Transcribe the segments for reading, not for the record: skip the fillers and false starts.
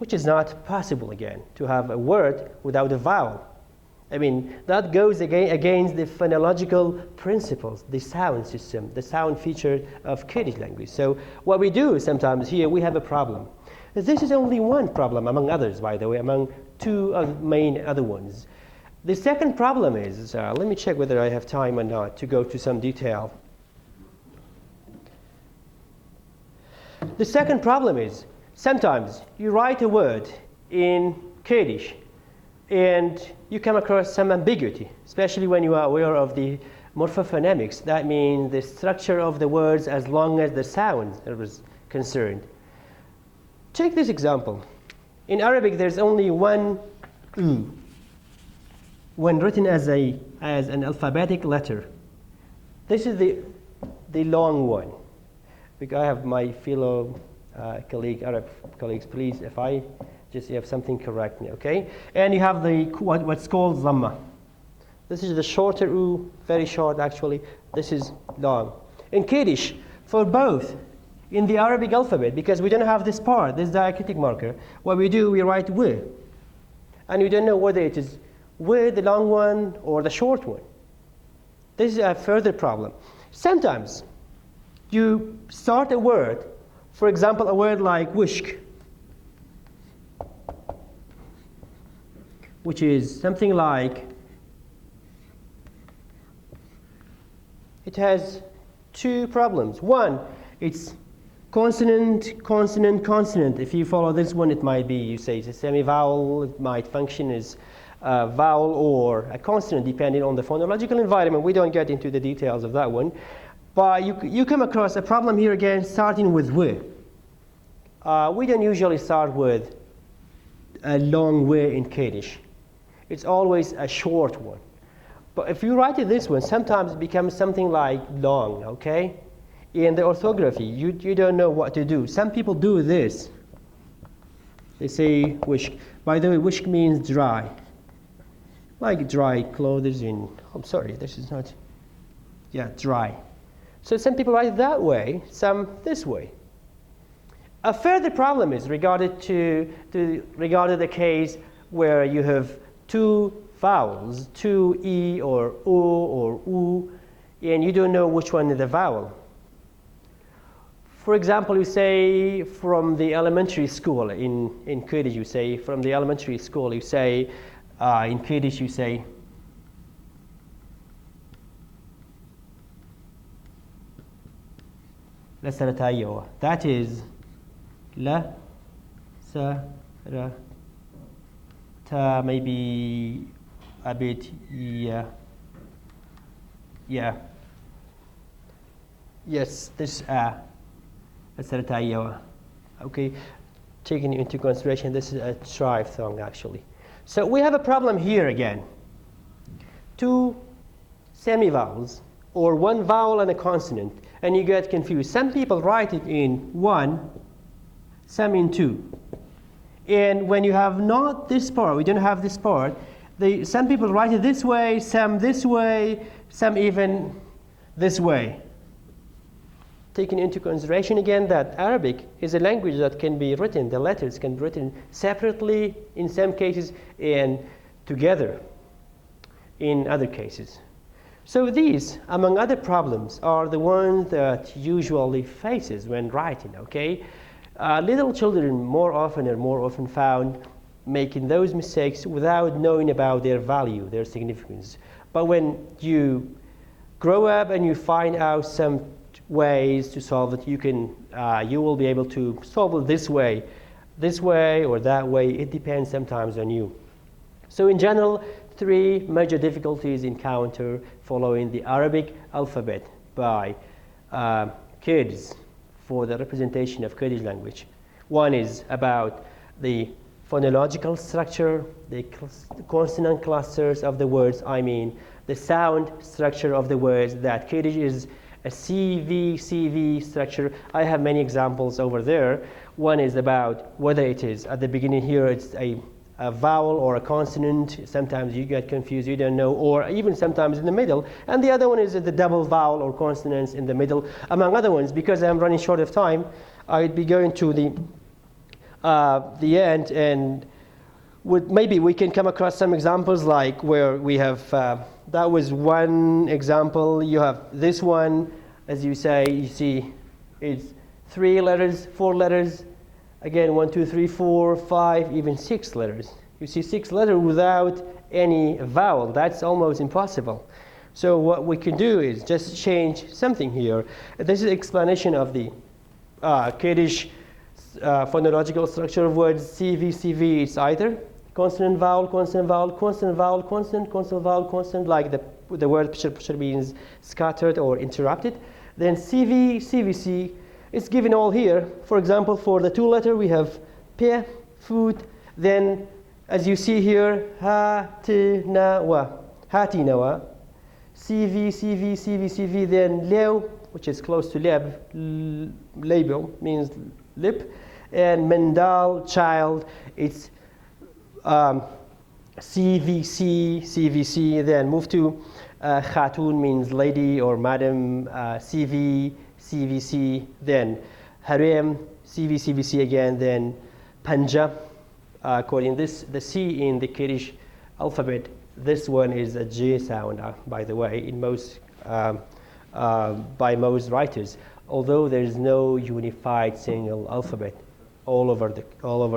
which is not possible again, to have a word without a vowel. I mean, that goes against the phonological principles, the sound system, the sound feature of Kurdish language. So what we do sometimes here, we have a problem. This is only one problem among others, by the way, among two main other ones. The second problem is, let me check whether I have time or not to go to some detail. The second problem is, sometimes you write a word in Kurdish and you come across some ambiguity, especially when you are aware of the morphophonemics. That means the structure of the words as long as the sound is concerned. Take this example. In Arabic, there's only one U when written as an alphabetic letter. This is the long one. Because I have my fellow Arab colleagues, please, if I just have something, correct me, okay? And you have what's called Zana. This is the shorter U, very short actually. This is long. In Kurdish, for both, in the Arabic alphabet, because we don't have this part, this diacritic marker, what we do, we write W. And we don't know whether it is W, the long one, or the short one. This is a further problem. Sometimes you start a word, for example, a word like wishk, which is something like, it has two problems. One, it's consonant, consonant, consonant. If you follow this one, it might be, you say it's a semi-vowel, it might function as a vowel or a consonant, depending on the phonological environment. We don't get into the details of that one. But you come across a problem here again, starting with W. We don't usually start with a long W in Kurdish. It's always a short one. But if you write it this one, sometimes it becomes something like long, okay? In the orthography, you don't know what to do. Some people do this. They say wishk. By the way, wishk means dry. Like dry clothes in, I'm sorry, this is not, yeah, dry. So some people write it that way, some this way. A further problem is regarding the case where you have two vowels, two E or O or U, and you don't know which one is the vowel. For example, you say from the elementary school, in Kurdish you say, from the elementary school you say, in Kurdish you say, La Saratayo. That is La Sa Ra Ta, maybe a bit, yeah. Yeah. Yes, this La Saratayo. Okay, taking into consideration this is a triphthong actually. So we have a problem here again. Two semivowels, or one vowel and a consonant, and you get confused. Some people write it in one, some in two. And when you have not this part, we don't have this part, some people write it this way, some even this way. Taking into consideration again that Arabic is a language that can be written, the letters can be written separately in some cases and together in other cases. So these, among other problems, are the ones that usually faces when writing, okay? Little children more often found making those mistakes without knowing about their value, their significance. But when you grow up and you find out some ways to solve it, you will be able to solve it this way or that way. It depends sometimes on you. So in general, three major difficulties encounter following the Arabic alphabet by Kurds for the representation of Kurdish language. One is about the phonological structure, the consonant clusters of the words, I mean the sound structure of the words, that Kurdish is a CV structure. I have many examples over there. One is about whether it is at the beginning here, it's a vowel or a consonant. Sometimes you get confused, you don't know, or even sometimes in the middle. And the other one is the double vowel or consonants in the middle, among other ones. Because I'm running short of time, I'd be going to the the end, and maybe we can come across some examples like where we have, that was one example. You have this one, as you say, you see it's 3 letters, 4 letters, again 1, 2, 3, 4, 5, even 6 letters. You see 6 letters without any vowel. That's almost impossible. So what we can do is just change something here. This is explanation of the Kurdish phonological structure of words. CV, it's either consonant, vowel, consonant, vowel, consonant, vowel, consonant, consonant, vowel, consonant, like the word picture means scattered or interrupted. Then CVC, it's given all here. For example, for the 2-letter, we have P, food. Then, as you see here, Hatinawa, CV, then Leo, which is close to label, means lip, and Mendal, child, it's CVC, then move to Khatun, means lady or madam, CVC, then Harem, CVC again, then Panja, according this, the C in the Kurdish alphabet, this one is a J sound, by the way, in most, by most writers, although there is no unified single alphabet all over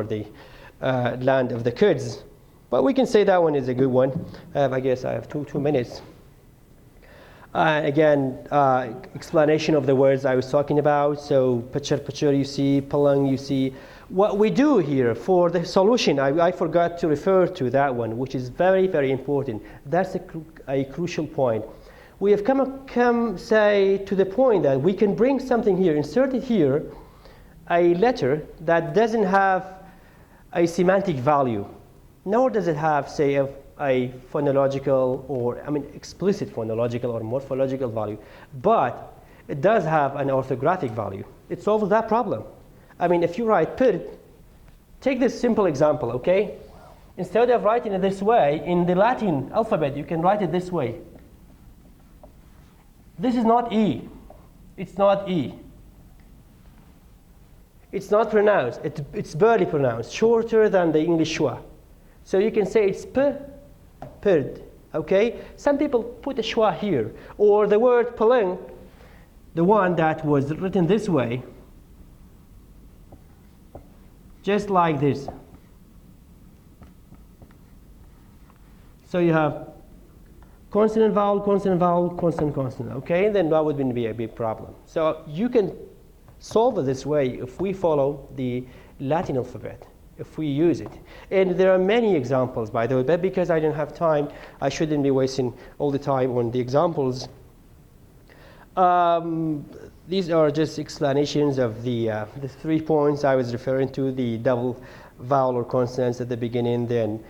the land of the Kurds. But we can say that one is a good one. I guess I have two minutes. Again, explanation of the words I was talking about. So, pachar, you see, palang, you see. What we do here for the solution, I forgot to refer to that one, which is very, very important. That's a crucial point. We have come, say, to the point that we can bring something here, insert it here, a letter that doesn't have a semantic value, nor does it have, say, a phonological or, explicit phonological or morphological value, but it does have an orthographic value. It solves that problem. If you write pir, take this simple example, okay? Instead of writing it this way, in the Latin alphabet, you can write it this way. This is not E. It's not E. It's not pronounced. It's barely pronounced, shorter than the English schwa. So you can say it's pird, okay? Some people put a schwa here. Or the word palang, the one that was written this way, just like this. So you have consonant, vowel, consonant, vowel, consonant, consonant, okay? Then that wouldn't be a big problem. So you can solve it this way if we follow the Latin alphabet, if we use it. And there are many examples, by the way, but because I don't have time, I shouldn't be wasting all the time on the examples. These are just explanations of the 3 points I was referring to, the double vowel or consonants at the beginning, then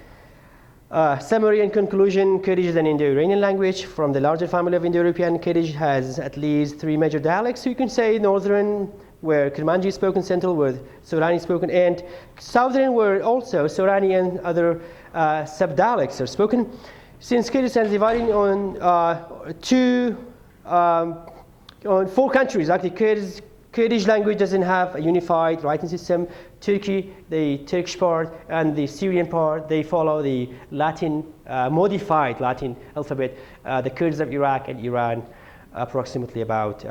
summary and conclusion. Kurdish is an Indo-Iranian language from the larger family of Indo-European. Kurdish has at least 3 major dialects. So you can say northern, where Kurmanji is spoken, central, where Sorani is spoken, and southern, where also Sorani and other sub-dialects are spoken. Since Kurdistan is divided on 4 countries, actually, Kurdish language doesn't have a unified writing system. Turkey, the Turkish part, and the Syrian part, they follow the Latin, modified Latin alphabet. The Kurds of Iraq and Iran, approximately about,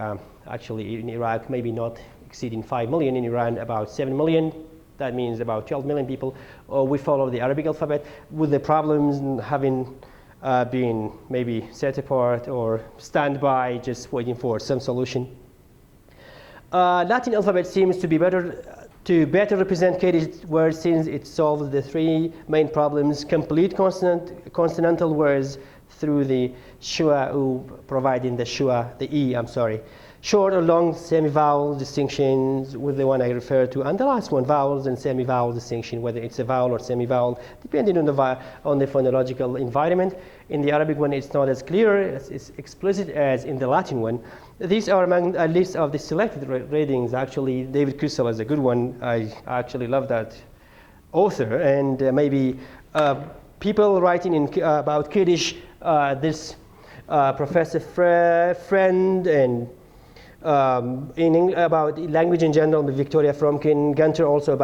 actually in Iraq, maybe not exceeding 5 million, in Iran about 7 million. That means about 12 million people. We follow the Arabic alphabet with the problems having been maybe set apart or stand by, just waiting for some solution. Latin alphabet seems to be better represent Kurdish words since it solves the 3 main problems: complete consonantal words through the schwa, providing the schwa, the E, short or long semi-vowel distinctions with the one I referred to, and the last one, vowels and semi-vowel distinction, whether it's a vowel or semi-vowel, depending on the phonological environment. In the Arabic one, it's not as clear, as explicit as in the Latin one. These are among a list of the selected readings. Actually, David Kussel is a good one. I actually love that author, and maybe people writing about Kurdish, this Professor Friend, and about language in general, Victoria Fromkin, Gunter also about